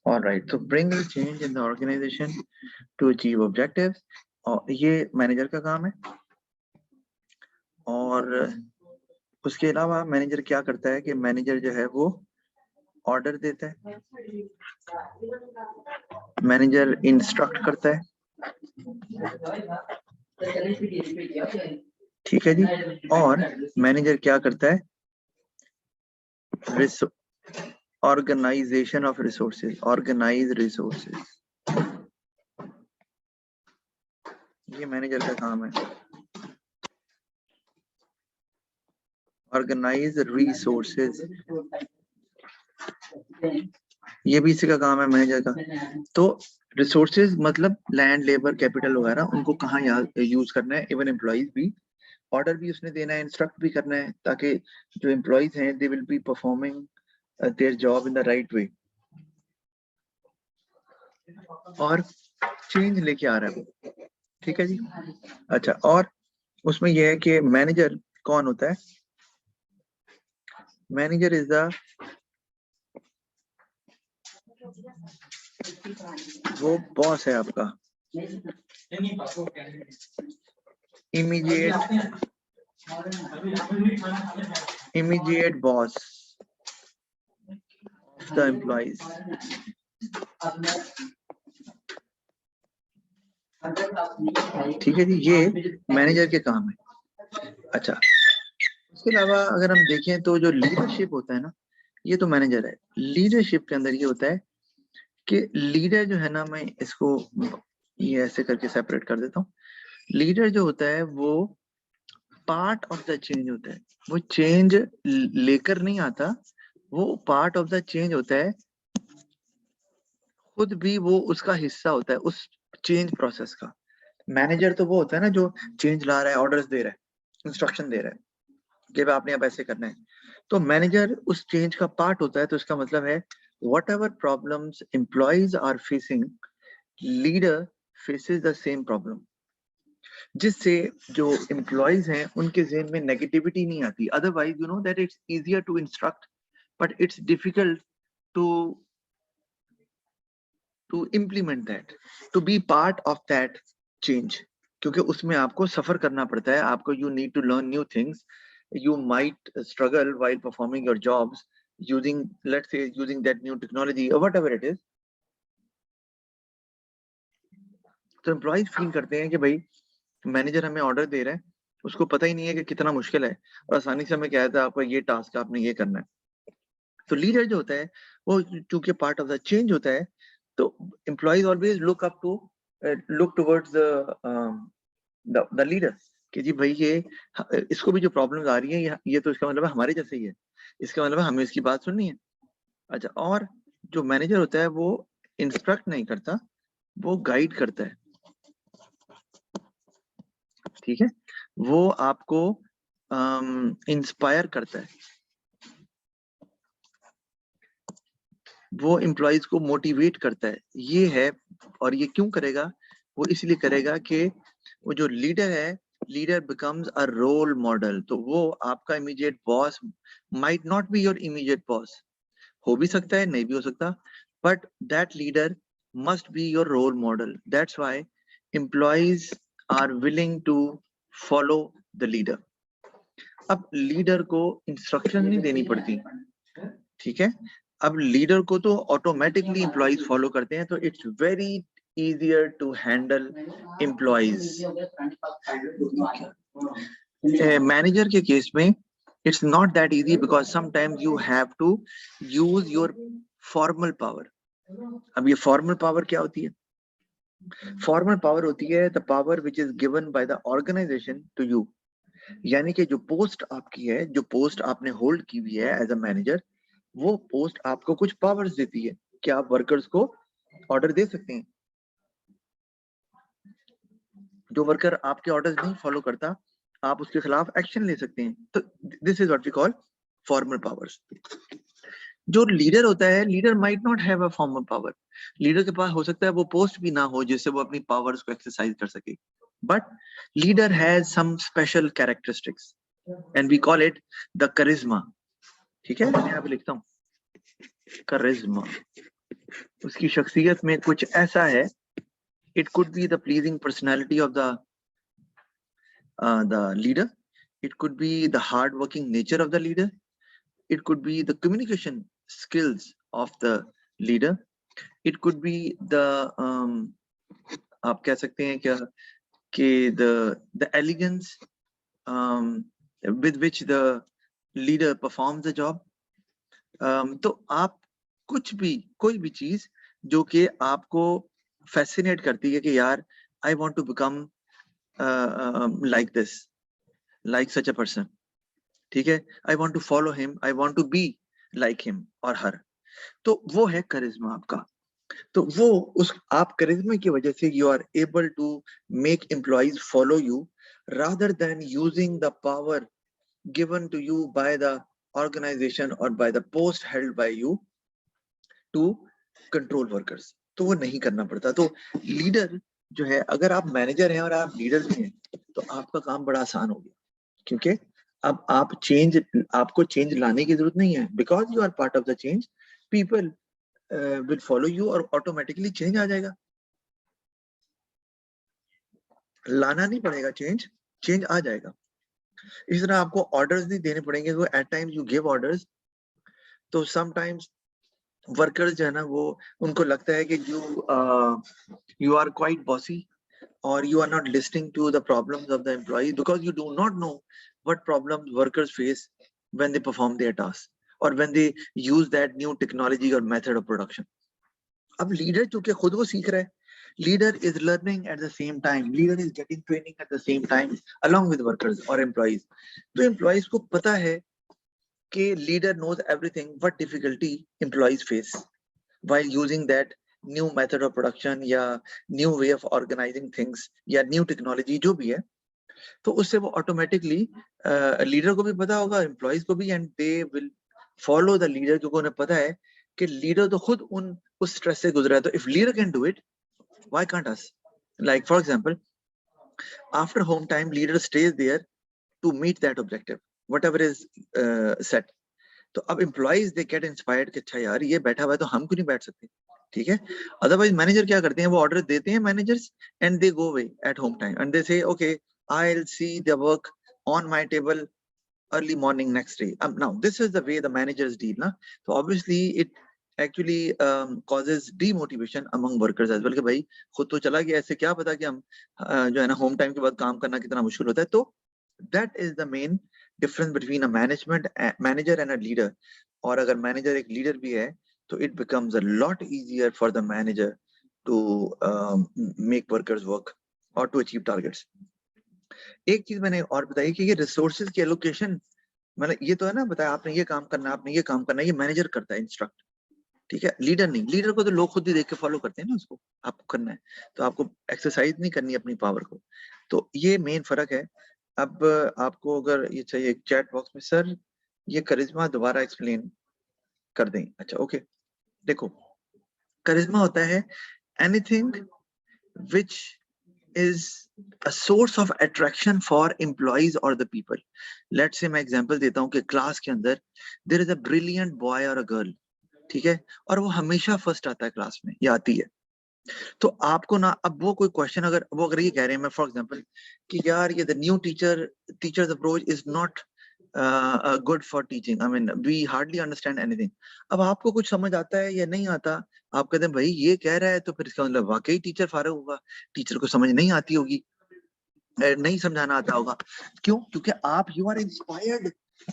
All right, so bring a change in the organization to achieve objectives. और ये manager का काम है। और उसके अलावा मैनेजर क्या करता है कि मैनेजर जो है वो ऑर्डर देता है, मैनेजर इंस्ट्रक्ट करता है, ठीक है जी। और मैनेजर क्या करता है, organisation of resources, organise resources, ये मैनेजर का काम है। ऑर्गेनाइज रिसोर्सेज, ये भी इसी का काम है मैनेजर का। तो रिसोर्सेज मतलब लैंड, लेबर, कैपिटल वगैरह, उनको कहाँ यूज करना है। इवन एम्प्लॉइज भी, ऑर्डर भी उसने देना है, इंस्ट्रक्ट भी करना है, ताकि जो एम्प्लॉइज हैं they will be performing their job in the right way. और चेंज लेके आ रहा है, ठीक है जी। अच्छा, और उसमें यह है कि मैनेजर कौन होता है, मैनेजर इज द, वो बॉस है आपका, immediate boss of the employees। ठीक है जी, ये मैनेजर के काम है। अच्छा, उसके अलावा अगर हम देखें तो जो लीडरशिप होता है ना, ये तो मैनेजर है। लीडरशिप के अंदर ये होता है कि लीडर जो है ना, मैं इसको ये ऐसे करके सेपरेट कर देता हूँ। लीडर जो होता है वो पार्ट ऑफ द चेंज होता है, वो चेंज लेकर नहीं आता, वो पार्ट ऑफ द चेंज होता है, खुद भी वो उसका हिस्सा होता है उस चेंज प्रोसेस का। मैनेजर तो वो होता है ना जो चेंज ला रहा है, ऑर्डर्स दे रहा है, इंस्ट्रक्शन दे रहा है कि आपने अब ऐसे करना है। तो मैनेजर उस चेंज का पार्ट होता है। तो इसका मतलब है whatever problems employees are facing, leader faces the same problem, जिससे जो एम्प्लॉइज हैं उनके ज़हन में नेगेटिविटी नहीं आती। Otherwise you know that it's easier to instruct but it's difficult to implement that, to be part of that change, क्योंकि उसमें आपको सफर करना पड़ता है। आपको you need to learn new things, you might struggle while performing your jobs using, let's say, using that new technology or whatever it is। तो employees feel करते हैं कि भाई मैनेजर हमें ऑर्डर दे रहा है, उसको पता ही नहीं है कि कितना मुश्किल है, और आसानी से हमें कहता है आपका ये टास्क है, आपने ये करना है। तो लीडर जो होता है वो चूंकि पार्ट ऑफ द चेंज होता है, तो employees always look towards the leader कि जी भाई ये इसको भी जो प्रॉब्लम्स आ रही है ये तो इसका मतलब है हमारे जैसे ही है, इसका मतलब है हमें इसकी बात सुननी है। अच्छा, और जो मैनेजर होता है वो इंस्ट्रक्ट नहीं करता, वो गाइड करता है, ठीक है, वो आपको इंस्पायर करता है, वो एम्प्लॉइज को मोटिवेट करता है। ये है, और ये क्यों करेगा, वो इसलिए करेगा कि वो जो लीडर है, leader becomes a role model. तो वो आपका immediate boss might not be your immediate boss, हो भी सकता है, नहीं भी हो सकता, but that leader must be your role model. That's why employees are willing to follow the leader. अब लीडर को इंस्ट्रक्शन नहीं देनी पड़ती, ठीक है, अब लीडर को तो ऑटोमेटिकली एम्प्लॉइज फॉलो करते हैं, तो it's very easier to handle employees। Manager के केस में it's not that easy because sometimes you have to use your formal power। अब ये formal power क्या होती है? Formal power होती है the power which is given by the organization to you। यानी कि जो पोस्ट आपकी है, जो पोस्ट आपने होल्ड की हुई है एज अ मैनेजर, वो पोस्ट आपको कुछ पावर्स देती है कि आप वर्कर्स को ऑर्डर दे सकते हैं। जो वर्कर आपके ऑर्डर्स नहीं फॉलो करता, आप उसके खिलाफ एक्शन ले सकते हैं। तो this is what we call formal powers. जो लीडर होता है, leader might not have a formal power. Leader के पास हो सकता है वो पोस्ट भी ना हो जिससे वो अपनी पावर्स को एक्सरसाइज कर सके। but leader has some special characteristics and we call it the charisma. ठीक है, मैं यहाँ पे लिखता हूँ charisma. उसकी शख्सियत में कुछ ऐसा है. It could be the pleasing personality of the leader. It could be the hard-working nature of the leader. It could be the communication skills of the leader. It could be the आप कह सकते हैं क्या कि the elegance with which the leader performs the job. तो आप कुछ भी कोई भी चीज जो कि आपको फैसिनेट करती है कि यार I want to become like this, like such a person. ठीक है, I want to follow him, I want to be like him or her. तो वो है करिश्मा आपका. तो वो उस आप करिश्मा की वजह से you are able to make employees follow you rather than using the power given to you by the organization or by the post held by you to control workers. तो वो नहीं करना पड़ता. तो लीडर जो है, अगर आप मैनेजर हैं और आप लीडर भी हैं तो आपका काम बड़ा आसान हो गया, क्योंकि अब आपको चेंज लाने की जरूरत नहीं है. Because you are part of the change, people will follow you और ऑटोमेटिकली चेंज आ जाएगा. लाना नहीं पड़ेगा चेंज आ जाएगा. इस तरह आपको ऑर्डर्स नहीं देने पड़ेंगे. तो at times you give orders, तो समटाइम्स वर्कर्स जो है ना, वो उनको लगता है कि you are quite bossy or you are not listening to the problems of the employees because you do not know what problems workers face when they perform their tasks or when they use that new technology or method of production. अब leader चूंकि खुद वो सीख रहा है, leader is learning at the same time, leader is getting training at the same time along with workers or employees. तो employees को पता है कि leader knows everything what difficulty employees face while using that new method of production या new way of organizing things या new technology जो भी है. तो उससे वो automatically leader को भी पता होगा, employees को भी, and they will follow the leader, क्योंकि उन्हें पता है कि leader तो खुद उस stress से गुजरा है. तो if leader can do it, why can't us? Like for example, after home time, leader stays there to meet that objective, whatever is set. तो अब employees they get inspired कि अच्छा यार ये बैठा हुआ है तो हम क्यों नहीं बैठ सकते. ठीक है. अदरवाइज मैनेजर क्या करते हैं, वो ऑर्डर देते हैं managers and they go away at home time and they say okay I will see the work on my table early morning next day. Now this is the way the managers deal na. So obviously it actually causes demotivation among workers as well कि भाई खुद तो चला गया, ऐसे क्या पता कि हम जो है ना होम टाइम के बाद काम करना कितना मुश्किल होता है. तो that is the main difference between a manager and a leader. और अगर मैनेजर एक लीडर भी है तो it becomes a lot easier for the manager to make workers work or to achieve targets. एक चीज मैंने और बताई कि ये रिसोर्सेज की एलोकेशन, मतलब ये तो है ना, बताया आपने ये काम करना, आपने ये काम करना, ये मैनेजर करता है इंस्ट्रक्ट. ठीक है, लीडर नहीं. लीडर को तो लोग खुद ही देख के फॉलो करते हैं ना, उसको आपको करना है तो आपको एक्सरसाइज नहीं करनी अपनी पावर को. तो ये मेन फर्क है. अब आपको अगर ये चाहिए चैट बॉक्स में सर ये करिश्मा दोबारा एक्सप्लेन कर दें. अच्छा ओके, देखो करिश्मा होता है anything which is a source of attraction for employees or the people. Let's say मैं एग्जांपल देता हूँ कि क्लास के अंदर there is a brilliant boy or a girl, ठीक है, और वो हमेशा फर्स्ट आता है क्लास में या आती है. तो आपको ना, अब वो कोई क्वेश्चन अगर ये कह रहे हैं मैं फॉर एग्जांपल कि यार ये the new teachers approach is not good for teaching, I mean we hardly understand anything. अब आपको कुछ समझ आता है या नहीं आता, आप कहते हैं भाई ये कह रहा है तो फिर इसका मतलब वाकई टीचर फारग होगा, टीचर को समझ नहीं आती होगी, नहीं समझाना आता होगा. क्यों? क्योंकि आप you are inspired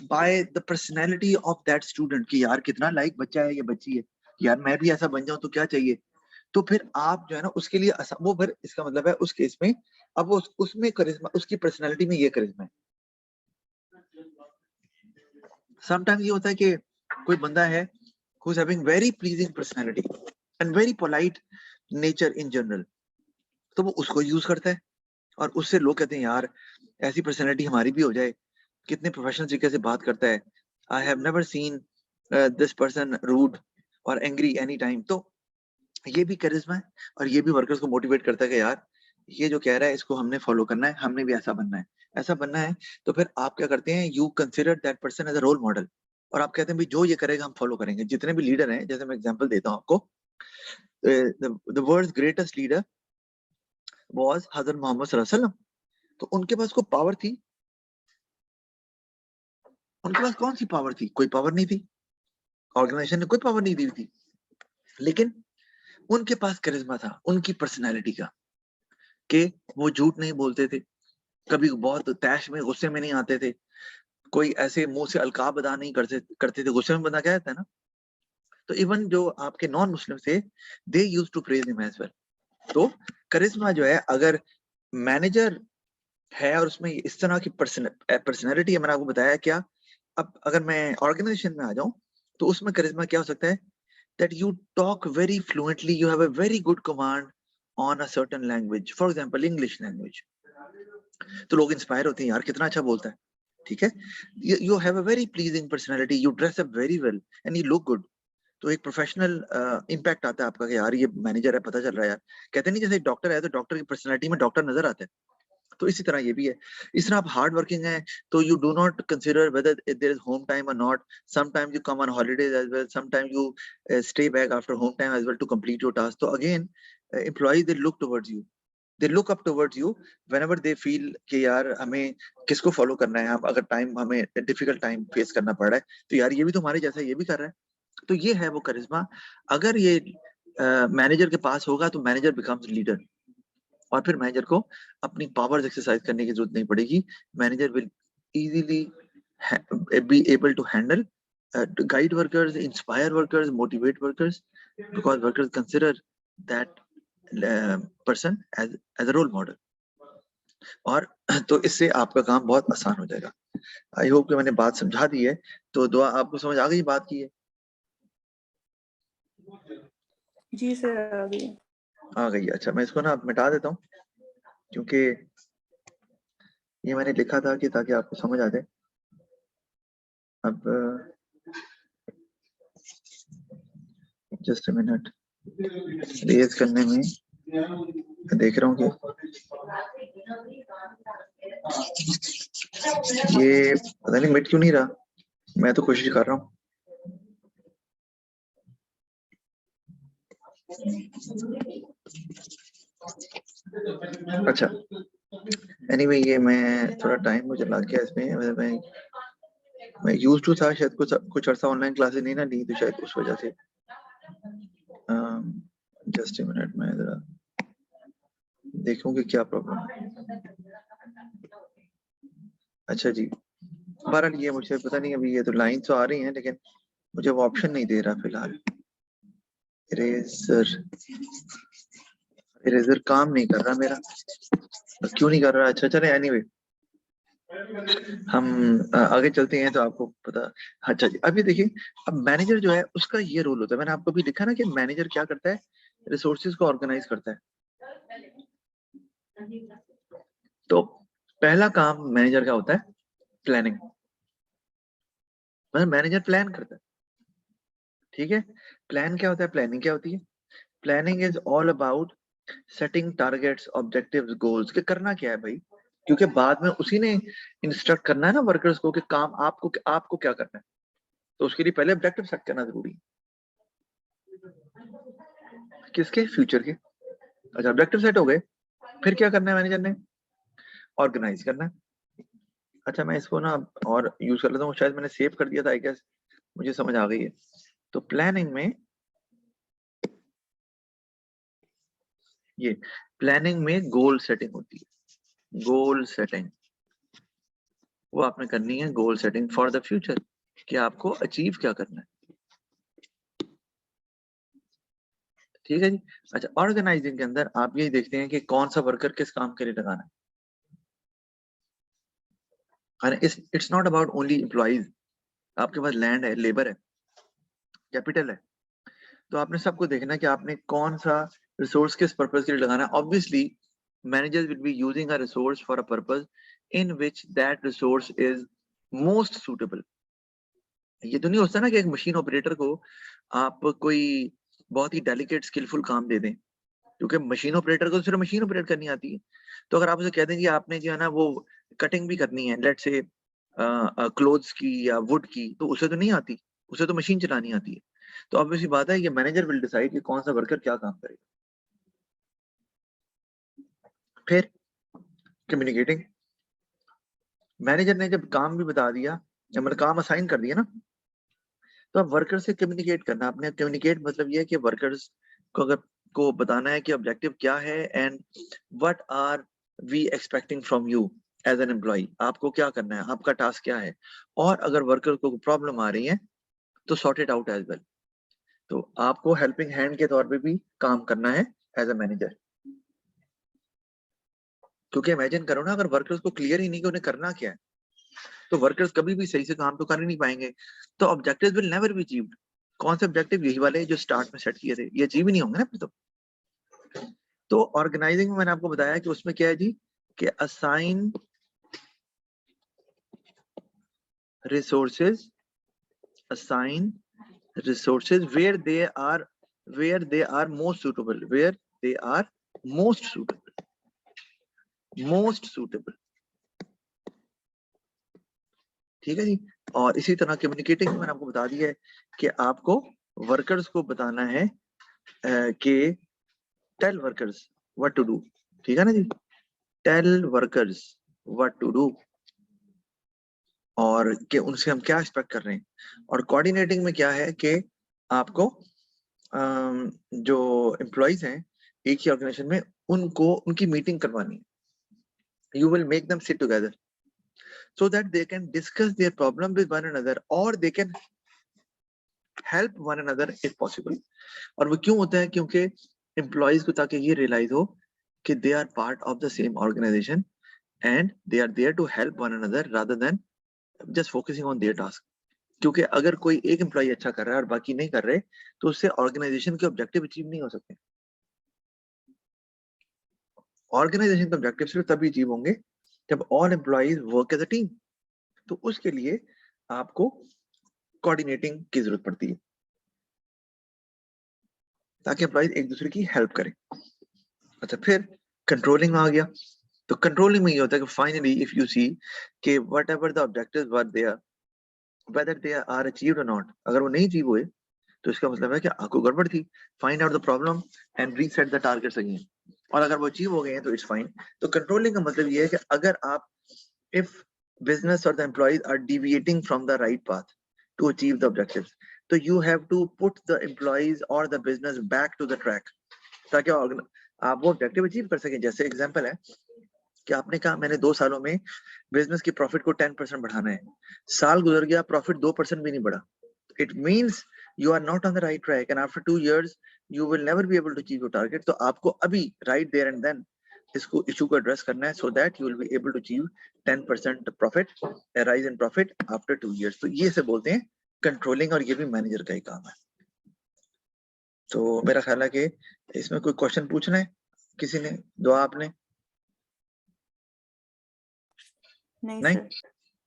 by the personality of that student कि यार कितना लाइक बच्चा है, ये बच्ची है, यार मैं भी ऐसा बन जाऊं तो क्या चाहिए. तो फिर आप जो है ना उसके लिए वो फिर इसका मतलब है उस केस में अब वो उसमें करिश्मा, उसकी पर्सनैलिटी में ये करिश्मा है. समटाइम्स ये होता है कि कोई बंदा है who is having very pleasing personality and very polite nature in general, तो वो उसको यूज करता है और उससे लोग कहते हैं यार ऐसी पर्सनैलिटी हमारी भी हो जाए, कितने प्रोफेशनल तरीके से बात करता है, I have never seen this person rude और एंग्री एनी टाइम. तो ये भी करिश्मा है और ये भी वर्कर्स को मोटिवेट करता है कि यार ये जो कह रहा है इसको हमने फॉलो करना है, हमने भी ऐसा बनना है, ऐसा बनना है। तो फिर आप क्या करते हैं, you consider that person as a role model, और आप कहते हैं भाई जो ये करेगा हम फॉलो करेंगे। जितने भी लीडर हैं, जैसे मैं एग्जांपल देता हूँ आपको, the world's greatest leader was Hazrat Mohammad सल्लल्लाहु अलैहि वसल्लम। तो उनके पास कोई पावर थी? उनके पास कौन सी पावर थी? कोई पावर नहीं थी, ऑर्गेनाइजेशन ने कोई पावर नहीं दी थी, लेकिन उनके पास करिश्मा था उनकी पर्सनैलिटी का, कि वो झूठ नहीं बोलते थे, कभी बहुत तैश में गुस्से में नहीं आते थे, कोई ऐसे मुंह से अलकाब अदा नहीं करते थे। गुस्से में बंदा क्या कहता है ना, तो इवन जो आपके नॉन मुस्लिम थे, they use to praise him as well. तो करिश्मा जो है, अगर मैनेजर है और उसमें इस तरह की पर्सनैलिटी है, मैंने आपको बताया क्या। अब अगर मैं ऑर्गेनाइजेशन में आ जाऊं, तो उसमें करिश्मा क्या हो सकता है, that you talk very fluently, you have a very good command on a certain language, for example English language। तो लोग इंस्पायर होते हैं, यार कितना अच्छा बोलता है, ठीक है। you have a very pleasing personality, you dress up very well and you look good। तो एक प्रोफेशनल इम्पैक्ट आता है आपका कि यार ये मैनेजर है, पता चल रहा है यार। कहते नहीं जैसे डॉक्टर है तो डॉक्टर की पर्सनैलिटी में डॉक्टर नजर आता है, तो इसी तरह ये भी है। इस तरह आप हार्ड वर्किंग है, तो you do not consider whether there is home time और not. Sometimes you come on holidays as well, sometimes you stay back after home time as well to complete your task. तो again employees they look towards you, they look up towards you whenever they feel कि यार हमें किसको follow करना है। हम अगर time हमें डिफिकल्ट टाइम फेस करना पड़ रहा है, तो यार ये भी तो हमारे जैसा ये भी कर रहा है। तो ये है वो करिश्मा। अगर ये मैनेजर के पास होगा तो मैनेजर बिकम्स लीडर, और फिर मैनेजर को अपनी पावर्स एक्सरसाइज करने की जरूरत नहीं पड़ेगी। Manager will easily be able to handle, guide workers, inspire workers, motivate workers, because workers consider that person as a role model। और तो इससे आपका काम बहुत आसान हो जाएगा। आई होप कि मैंने बात समझा दी है। तो दुआ आपको समझ आ गई बात की है? जी सर, आ गई। आ गई, अच्छा। मैं इसको ना मिटा देता हूँ, क्योंकि ये मैंने लिखा था कि ताकि आपको समझ आ जाए। अब जस्ट अ मिनट, रेज करने में देख रहा हूँ कि ये पता नहीं मिट क्यों नहीं रहा। मैं तो कोशिश कर रहा हूँ। अच्छा, एनीवे ये मैं थोड़ा टाइम मुझे लग गया इसमें। मैं यूज टू था शायद कुछ अर्सा ऑनलाइन क्लासेस नहीं ना ली, तो शायद उस वजह से। जस्ट अ मिनट, मैं जरा देखूं कि क्या प्रॉब्लम है। अच्छा जी, बहरहाल ये मुझे पता नहीं, अभी ये तो लाइन तो आ रही हैं लेकिन मुझे वो ऑप्शन नहीं दे रहा फिलहाल। इरेजर, इरेजर काम नहीं कर रहा मेरा, क्यों नहीं कर रहा? अच्छा चले, एनीवे हम आगे चलते हैं तो आपको पता। अच्छा जी, अभी देखिए, अब मैनेजर जो है उसका ये रोल होता है, मैंने आपको भी लिखा ना कि मैनेजर क्या करता है, रिसोर्सेज को ऑर्गेनाइज करता है। तो पहला काम मैनेजर का होता है प्लानिंग, मतलब मैनेजर प्लान करता है, ठीक है। प्लान क्या होता है, प्लानिंग क्या होती है? Planning is all about setting targets, objectives, goals, के करना क्या है भाई, क्योंकि बाद में उसी ने इंस्ट्रक्ट करना है ना वर्कर्स को कि काम आपको क्या करना है। तो उसके लिए पहले ऑब्जेक्टिव सेट करना जरूरी है। किसके? फ्यूचर के। अच्छा, ऑब्जेक्टिव सेट हो गए, फिर क्या करना है मैनेजर ने? ऑर्गेनाइज करना है। अच्छा, मैं इसको ना और यूज कर लेता हूँ, शायद मैंने सेव कर दिया था, आई गेस मुझे समझ आ गई है। तो प्लानिंग में, ये प्लानिंग में गोल सेटिंग होती है। गोल सेटिंग वो आपने करनी है, goal setting for the future, कि आपको अचीव क्या करना है, ठीक है जी। अच्छा, ऑर्गेनाइजिंग के अंदर आप यही देखते हैं कि कौन सा वर्कर किस काम के लिए लगाना है। It's not about only employees. आपके पास लैंड है, लेबर है, कैपिटल है, तो आपने सबको देखना है कि आपने कौन सा रिसोर्स किस पर्पज के लिए लगाना है। Obviously managers will be using a resource for a purpose in which that resource is most suitable. ये तो नहीं होता ना कि एक मशीन ऑपरेटर को आप कोई बहुत ही डेलिकेट स्किलफुल काम दे दें, क्योंकि मशीन ऑपरेटर को तो सिर्फ मशीन ऑपरेट करनी आती है। तो अगर आप उसे कह दें कि आपने जो है ना वो कटिंग भी करनी है, लेट्स से क्लोथ्स की या वुड की, तो उसे तो नहीं आती, उसे तो मशीन चलानी आती है। तो ऑब्वियसली बात है, ये मैनेजर विल डिसाइड कि कौन सा वर्कर क्या काम करेगा। फिर कम्युनिकेटिंग, मैनेजर ने जब काम भी बता दिया, जब मतलब काम असाइन कर दिया ना, तो अब वर्कर से कम्युनिकेट करना। आपने कम्युनिकेट मतलब ये है कि वर्कर्स को अगर को बताना है कि ऑब्जेक्टिव क्या है and what are we expecting from you as an employee, आपको क्या करना है, आपका टास्क क्या है, और अगर वर्कर को प्रॉब्लम आ रही है तो sort it out as well. तो आपको हेल्पिंग हैंड के तौर पे भी काम करना है एज अ मैनेजर। क्योंकि इमेजिन करो ना, अगर वर्कर्स को क्लियर ही नहीं कि उन्हें करना क्या है, तो वर्कर्स कभी भी सही से काम तो कर ही नहीं पाएंगे, तो objectives will never be achieved. कौन से ऑब्जेक्टिव? यही वाले जो स्टार्ट में सेट किए थे, ये अचीव ही नहीं होंगे ना फिर तो ऑर्गेनाइजिंग में मैंने आपको बताया कि उसमें क्या है जी, कि assign resources, assign resources where they are most suitable, where they are most suitable। ठीक है जी। और इसी तरह कम्युनिकेटिंग मैंने आपको बता दिया है कि आपको वर्कर्स को बताना है कि tell workers what to do. ठीक है ना जी, tell workers what to do, और कि उनसे हम क्या एक्सपेक्ट कर रहे हैं। और कोऑर्डिनेटिंग में क्या है कि आपको जो एम्प्लॉइज हैं एक ही ऑर्गेनाइजेशन में, उनको उनकी मीटिंग करवानी है। You will make them sit together so that they can discuss their problem with one another, or they can help one another if possible। और वो क्यों होता है? क्योंकि एम्प्लॉइज को ताकि ये रियलाइज हो कि they are part of the same organisation and they are there to help one another rather than just focusing on their task. क्योंकि अगर कोई एक एम्प्लॉय अच्छा कर रहा है और बाकी नहीं कर रहे, तो उससे ऑर्गेनाइजेशन के ऑब्जेक्टिव अचीव नहीं हो सकते। ऑर्गेनाइजेशन के ऑब्जेक्टिव सिर्फ तभी अचीव होंगे जब all employees work as a team. तो उसके लिए आपको कोऑर्डिनेटिंग की जरूरत पड़ती है ताकि एम्प्लॉइज एक दूसरे की हेल्प करें। अच्छा, फिर कंट्रोलिंग में आ गया। तो कंट्रोलिंग में ये होता है कि फाइनली इफ यू सी कि whatever the objectives were there, whether they are achieved or not, अगर वो नहीं अचीव हुए तो इसका मतलब है कि आपको गड़बड़ थी। Find out the problem and reset the targets again, और अगर वो अचीव हो गए हैं तो इट्स फाइन। तो कंट्रोलिंग का मतलब ये है कि अगर आप, if business or the employees are deviating from the right path to achieve the objectives, so you have to put the employees or the business back to the track ताकि आप वो ऑब्जेक्टिव अचीव कर सकें। जैसे example है कि आपने कहा मैंने 2 सालों में बिजनेस की प्रॉफिट को 10% बढ़ाना है, साल गुजर गया, प्रॉफिट 2% भी नहीं बढ़ा, it means you are not on the right track and after 2 years you will never be able to achieve your target। तो आपको अभी right there and then इसको इशू को एड्रेस करना है so that you will be able to achieve 10% profit, a rise in profit after 2 years। तो ये से बोलते हैं कंट्रोलिंग, और ये भी मैनेजर का ही काम है। तो मेरा ख्याल है कि इसमें कोई क्वेश्चन पूछना है किसी ने, दो आपने? नहीं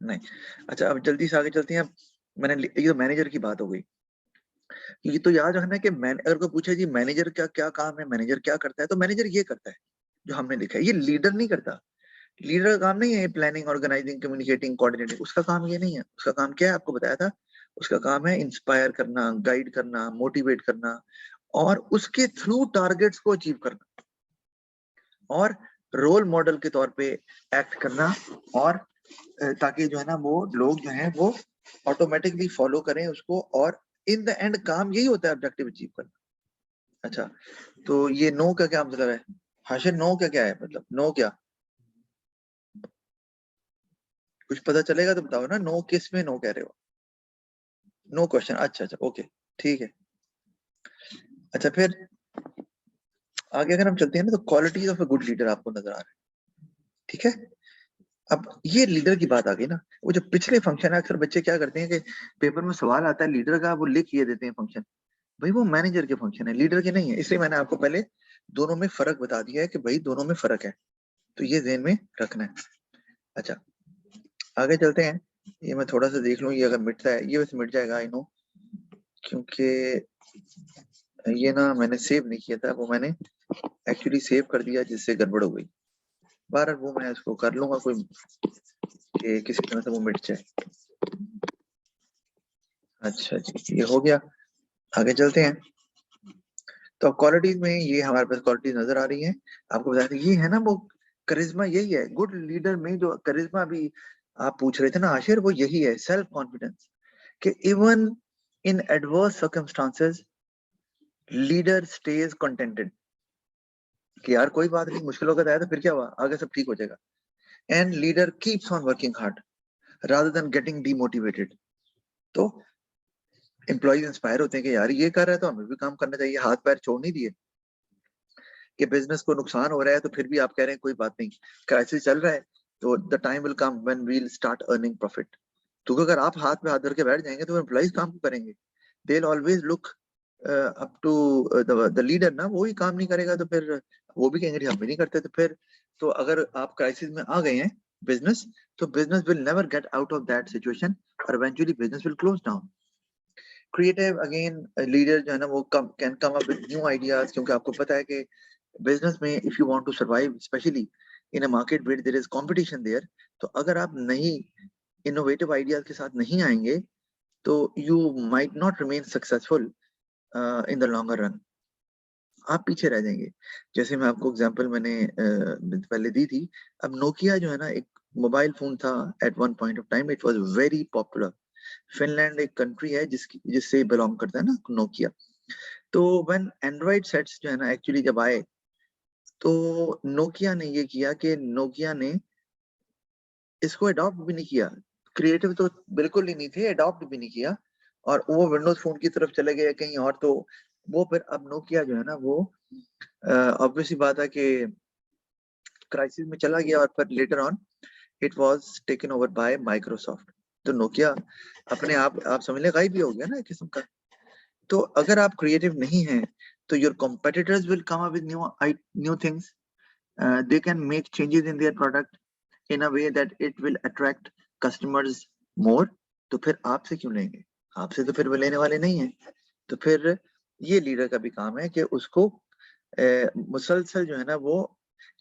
नहीं। अच्छा, अब जल्दी से आगे चलते हैं। मैंने ये तो मैनेजर की बात हो गई। ये तो याद रखना है कि अगर कोई पूछे जी मैनेजर का क्या काम है, मैनेजर क्या करता है, तो मैनेजर ये करता है जो हमने लिखा है। ये लीडर नहीं करता। लीडर का काम नहीं है प्लानिंग, ऑर्गेनाइजिंग, कम्युनिकेटिंग, कोऑर्डिनेटिंग। उसका काम ये नहीं है। उसका काम क्या है आपको बताया था, उसका काम है इंस्पायर करना, गाइड करना, मोटिवेट करना, और उसके थ्रू टारगेट्स को अचीव करना, और रोल मॉडल के तौर पे एक्ट करना, और ताकि जो है ना वो लोग जो है वो ऑटोमेटिकली फॉलो करें उसको, और इन द एंड काम यही होता है ऑब्जेक्टिव अचीव करना। अच्छा, तो ये नो का क्या मतलब है हाशिर? नो का क्या है मतलब? नो क्या कुछ पता चलेगा तो बताओ ना, नो किस में नो कह रहे हो? नो क्वेश्चन, अच्छा अच्छा ओके ठीक है। अच्छा, फिर आगे अगर हम चलते हैं ना, तो qualities of a good leader आपको नजर आ रहा है। ठीक है, अब ये लीडर की बात आ गई ना। वो जो पिछले फंक्शन है, अक्सर बच्चे क्या करते हैं कि पेपर में सवाल आता है लीडर का, वो लिख ये देते हैं फंक्शन। भाई वो मैनेजर के फंक्शन है, लीडर के नहीं है। इसलिए मैंने आपको पहले दोनों में फर्क बता दिया है कि भाई दोनों में फर्क है, तो ये ध्यान में रखना है। अच्छा, आगे चलते हैं। ये मैं थोड़ा सा देख लूं, ये अगर मिटता है, ये वैसे मिट जाएगा आई नो, क्योंकि ये ना मैंने सेव नहीं किया था, वो मैंने एक्चुअली सेव कर दिया जिससे गड़बड़ हो गई। बहरहाल वो मैं इसको कर लूंगा कोई कि किसी तरह से वो मिट जाए। अच्छा जी, ये हो गया, आगे चलते हैं। तो क्वालिटीज में ये हमारे पास क्वालिटीज नजर आ रही हैं। आपको बता दें ये है ना वो करिश्मा, यही है गुड लीडर में जो करिश्मा भी आप पूछ रहे थे ना आशिर, वो यही है सेल्फ कॉन्फिडेंस, कि even in adverse circumstances leader stage contented, कि यार कोई बात नहीं, मुश्किलों का आया तो फिर क्या हुआ, आगे सब ठीक हो जाएगा। And leader keeps on working hard rather than getting demotivated. तो एम्प्लॉइज इंस्पायर होते हैं कि यार ये कर रहा है तो हमें भी काम करना चाहिए, हाथ पैर छोड़ नहीं दिए। कि बिजनेस को नुकसान हो रहा है तो फिर भी आप कह रहे हैं कोई बात नहीं, क्राइसिस चल रहा है तो the time will come when we will start earning profit. क्योंकि अगर आप हाथ पे हाथ धर के बैठ जाएंगे तो एम्प्लॉइज काम को करेंगे, they will always look up to the leader ना, वो ही काम नहीं करेगा तो फिर वो भी कहेंगे हम भी नहीं करते। तो फिर तो अगर आप क्राइसिस में आ गए हैं बिजनेस, तो business will never get out of that situation और eventually business will close down. Creative again leader जो है ना वो can come up with new ideas, क्योंकि आपको पता है कि बिजनेस में if you want to survive specially in a market where there is competition there, तो अगर आप नई इनोवेटिव आइडियाज के साथ नहीं आएंगे तो you might not remain successful in the longer run, आप पीछे रह जाएंगे। जैसे मैं आपको एग्जांपल मैंने पहले दी थी, अब नोकिया जो है ना एक मोबाइल फोन था, at one point of time it was very popular. Finland एक कंट्री है जिससे बिलोंग करता है ना नोकिया। तो व्हेन एंड्रॉइड सेट्स जो है ना एक्चुअली जब आए, तो नोकिया ने ये किया कि नोकिया ने इसको अडॉप्ट भी नहीं किया, क्रिएटिव तो बिल्कुल ही नहीं थे, अडॉप्ट भी नहीं किया, और वो विंडोज फोन की तरफ चले गए कहीं और। तो वो फिर अब नोकिया जो है ना वो ऑब्वियसली बात है कि क्राइसिस में चला गया, और फिर later on it was taken over by Microsoft. तो नोकिया अपने आप समझ ले गायब ही हो गया ना एक किस्म का। तो अगर आप क्रिएटिव नहीं हैं तो your competitors will come up with new things, they can make changes in their product in a way that it will attract customers more। तो फिर आपसे क्यों लेंगे, आपसे तो फिर वो लेने वाले नहीं है। तो फिर ये लीडर का भी काम है कि उसको मुसलसल जो है ना वो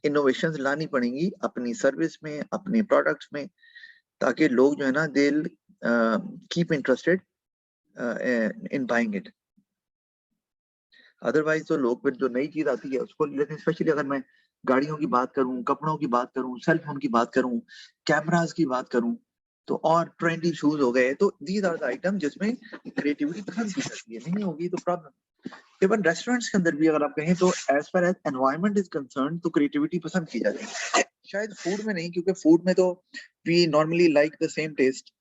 इनोवेशंस लानी पड़ेंगी अपनी सर्विस में, अपने प्रोडक्ट्स में, ताकि लोग जो है ना they keep interested in buying it. Otherwise तो लोग फिर जो नई चीज आती है उसको, लेकिन स्पेशली अगर मैं गाड़ियों की बात करूं, कपड़ों की बात करूं, सेलफोन की बात करूं, कैमरास की बात करूं, तो और ट्रेंडी शूज हो गए, तो दीज आर द आइटम जिसमें क्रिएटिविटी पसंद की जाती है। नहीं होगी तो प्रॉब्लम। इवन रेस्टोरेंट्स के अंदर भी अगर आप कहें तो as far as environment is concern तो क्रिएटिविटी पसंद की जाती है, शायद फूड में नहीं, क्योंकि फूड में तो we normally like the same taste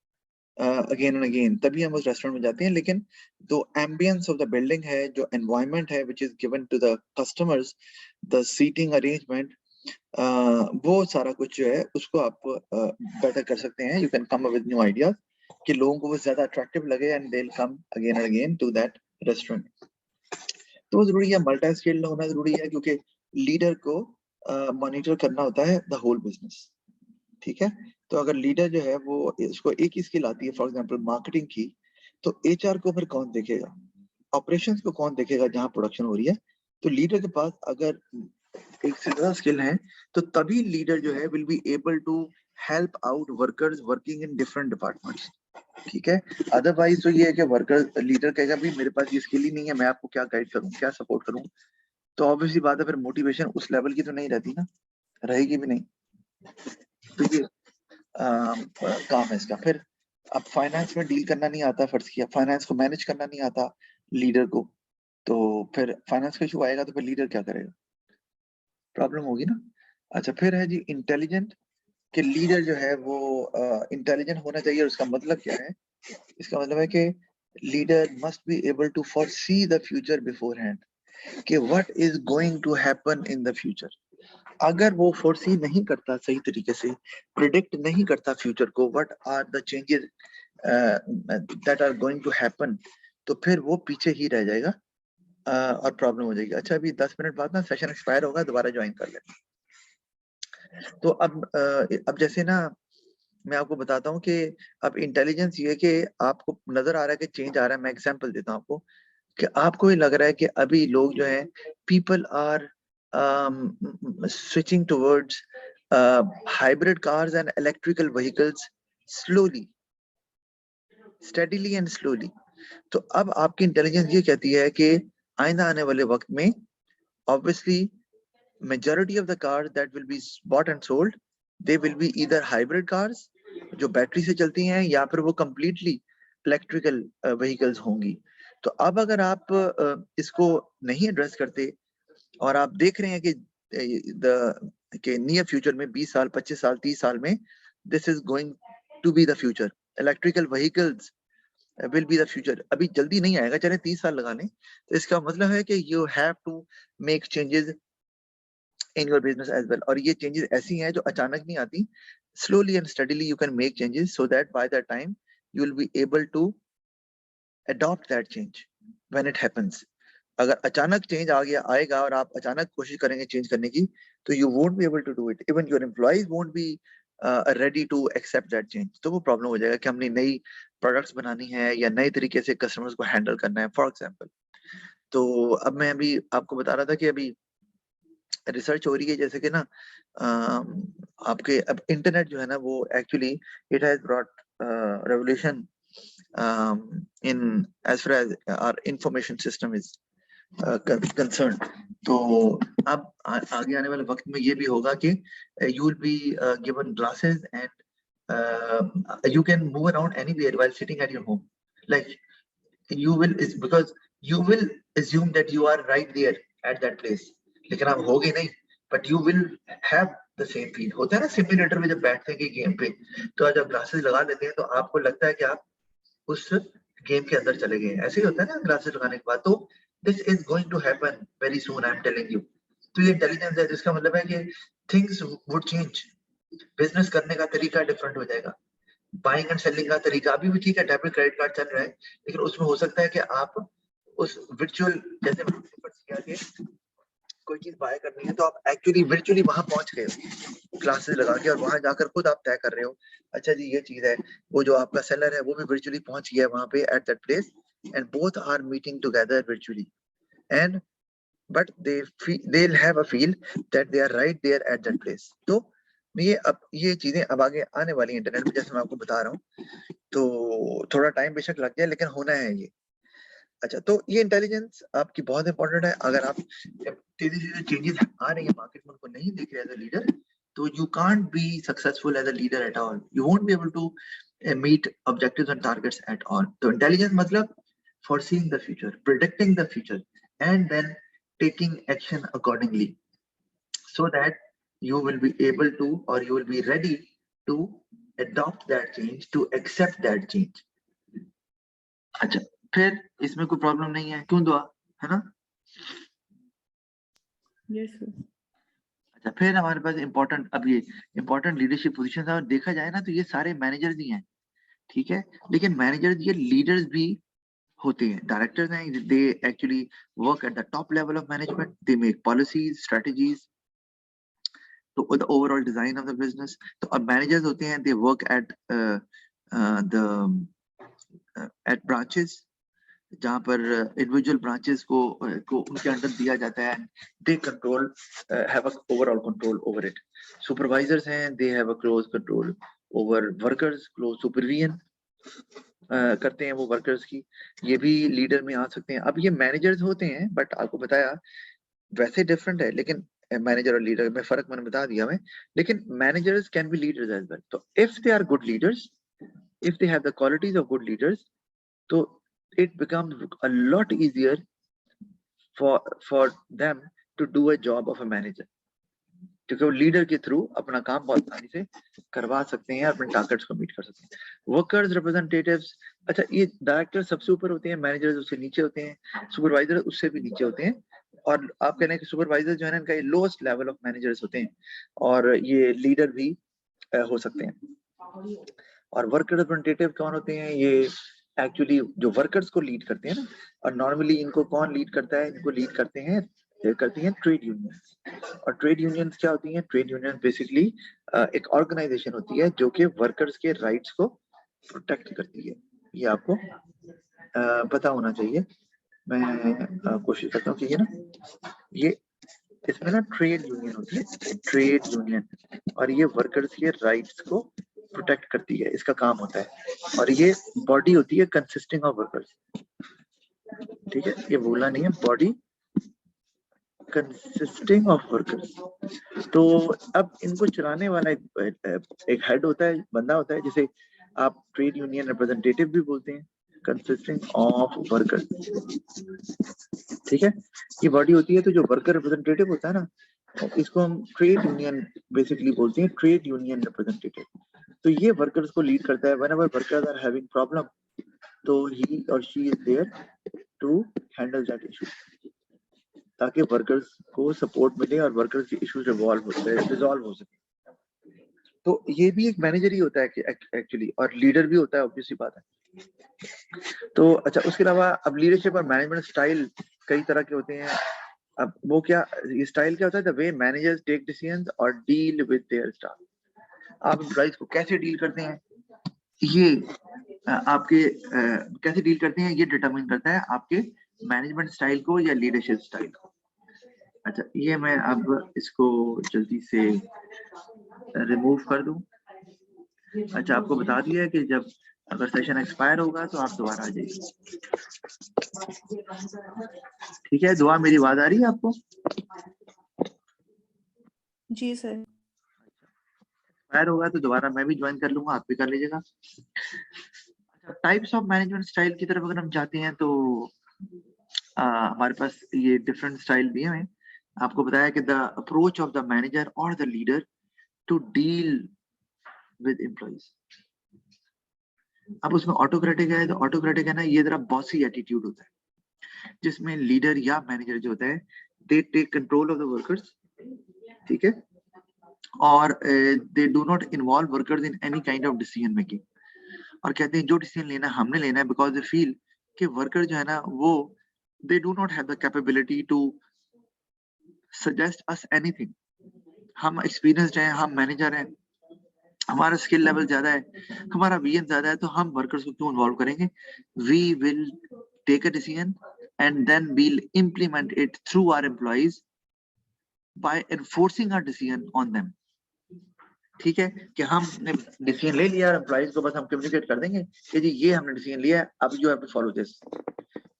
again and again, तभी हम उस रेस्टोरेंट में जाते हैं। लेकिन जो एम्बियंस ऑफ द बिल्डिंग है, जो एनवायरनमेंट है which is given to the customers, the seating arrangement, वो सारा कुछ जो है उसको आप बेटर कर सकते हैं। You can come up with new ideas कि लोगों को वो ज्यादा अट्रैक्टिव लगे and they will come again and again to that restaurant. तो वो जरूरी है, मल्टी स्किल्ड होना जरूरी है, क्योंकि लीडर को मॉनिटर करना होता है द होल बिजनेस। ठीक है, तो अगर लीडर जो है वो इसको एक ही स्किल आती है, फॉर एग्जांपल मार्केटिंग की, तो एचआर को फिर कौन देखेगा, ऑपरेशंस को कौन देखेगा जहां प्रोडक्शन हो रही है। तो लीडर के पास अगर एक से ज्यादा स्किल है तो तभी लीडर जो है will be able to help out workers working in different departments. ठीक है, अदरवाइज तो ये है कि वर्कर लीडर कहेगा भी मेरे पास ये स्किल ही नहीं है, मैं आपको क्या गाइड करूं, क्या सपोर्ट करूं, तो ऑब्वियसली बात है फिर मोटिवेशन उस लेवल की तो नहीं रहती ना, रहेगी भी नहीं। तो ये काम है इसका। फिर अब फाइनेंस में डील करना नहीं आता, फर्ज किया फाइनेंस को मैनेज करना नहीं आता लीडर को, तो फिर फाइनेंस का इशू आएगा तो फिर लीडर क्या करेगा, प्रॉब्लम होगी ना। अच्छा, फिर है जी इंटेलिजेंट, कि लीडर जो है वो इंटेलिजेंट होना चाहिए। और उसका मतलब क्या है, इसका मतलब है कि leader must be able to foresee the future beforehand, कि what is going to happen in the future. अगर वो फोर्सी नहीं करता सही तरीके से, प्रिडिक्ट नहीं करता फ्यूचर को, what are the changes that are going to happen, तो फिर वो पीछे ही रह जाएगा और प्रॉब्लम हो जाएगी। अच्छा, अभी 10 मिनट बाद ना सेशन एक्सपायर होगा, दोबारा ज्वाइन कर लेना। तो अब जैसे ना मैं आपको बताता हूँ कि अब इंटेलिजेंस ये है कि आपको नजर आ रहा है कि चेंज आ रहा है। मैं एग्जांपल देता हूँ आपको कि आपको ये लग रहा है कि अभी लोग जो है people are switching towards hybrid cars and electrical vehicles slowly, steadily and slowly. तो अब आपकी इंटेलिजेंस ये कहती है कि आइंदा आने वाले वक्त में obviously majority of the cars that will be bought and sold, they will be either hybrid cars जो बैटरी से चलती हैं या फिर वो completely electrical vehicles होंगी. तो अब अगर आप इसको नहीं एड्रेस करते और आप देख रहे हैं कि नियर फ्यूचर में 20 साल 25 साल 30 साल में this is going to be the future, electrical vehicles will be the future. अभी जल्दी नहीं आएगा, चले 30 साल लगा लें. तो इसका मतलब है कि you have to make changes in your business as well. और ये चेंजेस ऐसी हैं जो अचानक नहीं आती. Slowly and steadily you can make changes so that by the time you will be able to adopt that change when it happens. अगर अचानक चेंज आ गया आएगा और आप अचानक कोशिश करेंगे चेंज करने की, तो you won't be able to do it. Even your employees won't be ready to accept that change. तो वो प्रॉब्लम हो जाएगा कि हमने नई प्रोडक्ट्स बनानी है या नए तरीके से कस्टमर्स को हैंडल करना है, फॉर एग्जांपल. तो अब मैं अभी आपको बता रहा था कि अभी रिसर्च हो रही है जैसे कि ना आपके अब इंटरनेट जो है ना वो actually it has brought revolution in as far as our information system is concerned. तो अब आगे आने वाले वक्त में ये भी होगा कि you will be given glasses and you can move around anywhere while sitting at your home. Like you will, is because you will assume that you are right there at that place. लेकिन आप होगे नहीं, but you will have the same feel. होता है ना simulator में जब बैठते हैं गेम पे, तो जब ग्लासेस लगा लेते हैं तो आपको लगता है कि आप उस गेम के अंदर चले गए. ऐसे ही होता है ना ग्लासेस लगाने के बाद. तो this is going to happen very soon, I am telling you. तो ये इंटेलिजेंस है जिसका मतलब है कि थिंग्स वुड चेंज. बिजनेस करने का तरीका डिफरेंट हो जाएगा. बाइंग एंड सेलिंग का तरीका अभी भी ठीक है, डेबिट क्रेडिट कार्ड चल रहा है, लेकिन उसमें हो सकता है कि आप उस वर्चुअल, जैसे किया कि कोई चीज बाय करनी है तो आप एक्चुअली वर्चुअली वहां पहुंच गए हो क्लासेस लगा के, और वहां जाकर खुद आप तय कर रहे हो अच्छा जी ये चीज है. वो जो आपका सेलर है वो भी वर्चुअली पहुंच गया है वहां पे at that place, and both are meeting together virtually, and but they'll have a feel that they are right there at that place. तो ये चीजें अब आगे आने वाली इंटरनेट में, जैसे मैं आपको बता रहा हूँ. तो थोड़ा टाइम बेशक लग जाए लेकिन होना है ये. अच्छा, तो ये इंटेलिजेंस आपकी बहुत इंपॉर्टेंट है. अगर आप तेजी से चेंजेस आ रही है मार्केट में उनको नहीं देख रहे एज अ लीडर, तो you can't be successful as a leader at all. You won't be able to meet objectives and targets at all. तो इंटेलिजेंस मतलब foreseeing the future, predicting the future, and then taking action accordingly, so that you will be able to, or you will be ready to adopt that change, to accept that change. अच्छा, फिर इसमें कोई problem नहीं है, क्यों दुआ, है ना? Yes, sir. अच्छा, फिर हमारे पास इम्पोर्टेंट, अब ये इम्पोर्टेंट लीडरशिप पोजीशन है, और देखा जाए ना तो ये सारे मैनेजर्स ही हैं, ठीक है. लेकिन मैनेजर्स ये लीडर्स भी होते हैं. डायरेक्टर्स हैं, they actually work at the top level of management, they make policies, strategies, तो the overall design of the business. तो अब मैनेजर्स होते हैं, they work at the at branches, जहां पर इंडिविजुअल ब्रांचेस को उनके अंडर दिया जाता है. They control, have a overall control over it. Supervisors हैं, they have a close control over workers, close supervision करते हैं वो वर्कर्स की. ये भी लीडर में आ सकते हैं. अब ये मैनेजर्स होते हैं, बट आपको बताया वैसे डिफरेंट है, लेकिन मैनेजर और लीडर में फर्क मैंने बता दिया मैं. लेकिन managers can be leaders as well. तो if they are good leaders, if they have the qualities of good leaders, so it becomes a lot easier for them to do a job of a manager, क्योंकि वो leader के through अपना काम बहुत आसानी से करवा सकते हैं, अपने टारगेट्स को मीट कर सकते हैं. वर्कर्स रिप्रेजेंटेटिव्स, अच्छा ये डायरेक्टर सबसे ऊपर होते हैं, मैनेजर्स उससे नीचे होते हैं, सुपरवाइजर उससे भी नीचे होते हैं. और आप कह रहे हैं कि सुपरवाइजर जो है ना इनका ये लोएस्ट लेवल ऑफ मैनेजर्स होते हैं, और ये लीडर भी हो सकते हैं. और वर्कर रिप्रेजेंटेटिव कौन होते हैं? ये एक्चुअली जो वर्कर्स को लीड करते हैं ना. और नॉर्मली इनको कौन लीड करता है? इनको लीड करती हैं ट्रेड यूनियंस. और ट्रेड यूनियंस क्या होती हैं? ट्रेड यूनियन बेसिकली एक ऑर्गेनाइजेशन होती है जो कि वर्कर्स के राइट्स को प्रोटेक्ट करती है. ये आपको पता होना चाहिए. मैं कोशिश करता हूँ कि ये ना ये इसमें ना ट्रेड यूनियन होती है, ट्रेड यूनियन, और ये वर्कर्स के राइट्स को प्रोटेक्ट करती है, इसका काम होता है। और ये बॉडी होती है कंसिस्टिंग ऑफ वर्कर्स, ठीक है, ये बोला नहीं है, बॉडी कंसिस्टिंग ऑफ वर्कर्स। तो अब इनको चलाने वाला एक हेड होता है, बंदा होता है, जिसे आप ट्रेड यूनियन रिप्रेजेंटेटिव भी बोलते हैं, कंसिस्टिंग ऑफ वर्कर्स, ठीक है। ये बॉडी होती है, तो जो वर्कर रिप्रेजेंटेटिव होता है ना, इसको हम ट्रेड यूनियन बेसिकली बोलते हैं, ट्रेड यूनियन रिप्रेजेंटेटिव। तो ये वर्कर्स को लीड करता है, whenever workers are having problem, तो he or she is there to handle that issue, ताकि वर्कर्स को सपोर्ट मिले और वर्कर्स के इश्यूज रिजॉल्व हो सके। तो ये भी एक मैनेजर ही होता है एक्चुअली, और लीडर भी होता है, ऑब्वियसली बात है। तो अच्छा, उसके अलावा अब लीडरशिप और मैनेजमेंट स्टाइल कई तरह के होते हैं। अब वो क्या, ये स्टाइल क्या होता है, the way managers take decisions और डील विद देयर स्टाफ। आप एम्प्लॉइज को कैसे डील करते हैं, ये आपके कैसे डील करते हैं, ये डिटरमिन करता है आपके मैनेजमेंट स्टाइल को या लीडरशिप स्टाइल को। अच्छा, ये मैं अब इसको जल्दी से रिमूव कर दूं। अच्छा, आपको बता दिया है कि जब अगर सेशन एक्सपायर होगा तो आप दोबारा आ जाइए, ठीक है। दुआ, मेरी आवाज आ रही है आपको? जी सर। एक्सपायर होगा तो दोबारा मैं भी ज्वाइन कर लूंगा, आप भी कर लीजिएगा। अच्छा, टाइप्स ऑफ मैनेजमेंट स्टाइल की तरफ अगर हम जाते हैं तो हमारे पास ये डिफरेंट स्टाइल दिए हैं। आपको बताया कि the approach of the manager और the leader to deal with employees. अब उसमें ऑटोक्रेटिक है, तो ऑटोक्रेटिक है ना, ये जरा बॉसी एटीट्यूड होता है, जिसमें लीडर या मैनेजर जो होता है, they take control of the workers, ठीक है, और they do not involve workers in any kind of decision making. और कहते हैं जो डिसीजन लेना है हमने लेना है, बिकॉज दे फील कि वर्कर जो है ना, वो they do not have the capability to suggest us anything. हम एक्सपीरियंस्ड हैं, हम मैनेजर हैं, हमारा स्किल लेवल ज्यादा है, हमारा विजन ज्यादा है, तो हम वर्कर्स को क्यों इन्वॉल्व करेंगे? We will take a decision and then we'll implement it through our employees by enforcing our decision on them. ठीक है, कि हमने डिसीजन ले लिया, एम्प्लॉइज को बस हम कम्युनिकेट कर देंगे कि जी ये हमने डिसीजन लिया है, अब you have to follow this.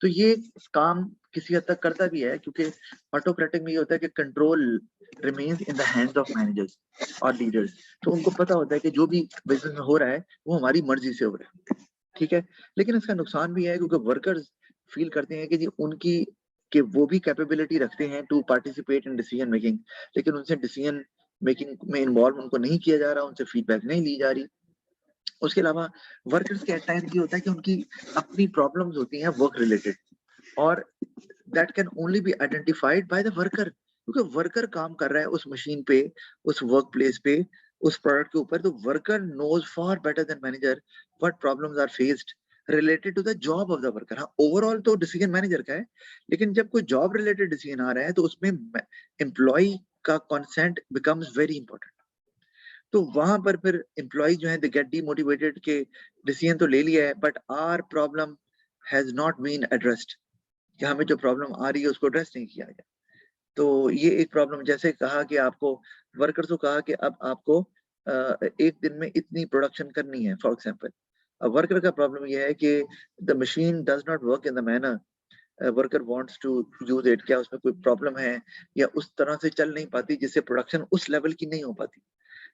तो ये काम किसी हद तक करता भी है, क्योंकि ऑटोक्रेटिक में ये होता है कि control remains in the hands of managers और लीडर्स। तो उनको पता होता है कि जो भी बिजनेस में हो रहा है वो हमारी मर्जी से हो रहा है, ठीक है। लेकिन इसका नुकसान भी है, क्योंकि वर्कर्स फील करते हैं कि जी उनकी कि वो भी कैपेबिलिटी रखते हैं to participate in decision making, लेकिन उनसे डिसीजन मेकिंग में इन्वॉल्व उनको नहीं किया जा रहा, उनसे फीडबैक नहीं ली जा रही। उसके अलावा वर्कर्स के टाइम ये होता है कि उनकी अपनी प्रॉब्लम्स होती हैं वर्क रिलेटेड, और that can only be identified by the worker, क्योंकि वर्कर काम कर रहा है उस मशीन पे, उस वर्क प्लेस पे, उस प्रोडक्ट के ऊपर। तो worker knows for better than manager what problems are faced related to the job of the worker. हाँ, ओवरऑल तो डिसीजन मैनेजर का है, लेकिन जब कोई जॉब रिलेटेड डिसीजन आ रहा है तो उसमें एम्प्लॉय का कंसेंट बिकम्स वेरी इंपॉर्टेंट। तो वहां पर फिर एम्प्लॉय जो है दे गेट डीमोटिवेटेड के डिसीजन तो ले लिया है, but our problem has not been addressed, कि हमें जो प्रॉब्लम आ रही है उसको एड्रेस नहीं किया गया। तो ये एक प्रॉब्लम, जैसे कहा कि आपको वर्कर्स को कहा कि अब आपको एक दिन में इतनी प्रोडक्शन करनी है, फॉर एग्जांपल। अब वर्कर का प्रॉब्लम ये है कि the machine does not work in the manner worker wants to use it, क्या उसमें कोई प्रॉब्लम है या उस तरह से चल नहीं पाती जिससे प्रोडक्शन उस लेवल की नहीं हो पाती।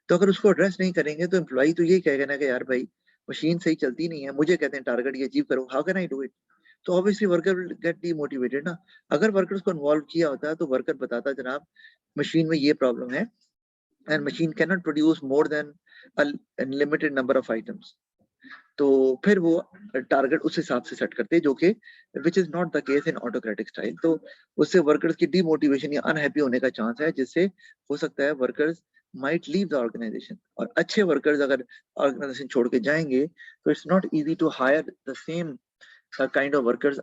तो अगर उसको एड्रेस नहीं करेंगे तो एम्प्लॉय तो यही कहेगा ना कि यार भाई मशीन सही चलती नहीं है, मुझे कहते हैं टारगेट ये अचीव करो, how can I do it? तो obviously worker will get demotivated ना। अगर वर्कर्स को इन्वॉल्व किया होता है तो वर्कर बताता जनाब मशीन में ये प्रॉब्लम है, and machine can not produce more than a limited number of items. तो फिर वो टारगेट उस हिसाब से सेट करते हैं, जो कि which is not the case in autocratic style. तो उससे वर्कर्स की डीमोटिवेशन या अनहैप्पी होने का चांस है, जिससे हो सकता है workers might leave the organisation. और अच्छे वर्कर्स अगर ऑर्गेनाइजेशन छोड़ के जाएंगे तो it's not easy to hire the same kind of workers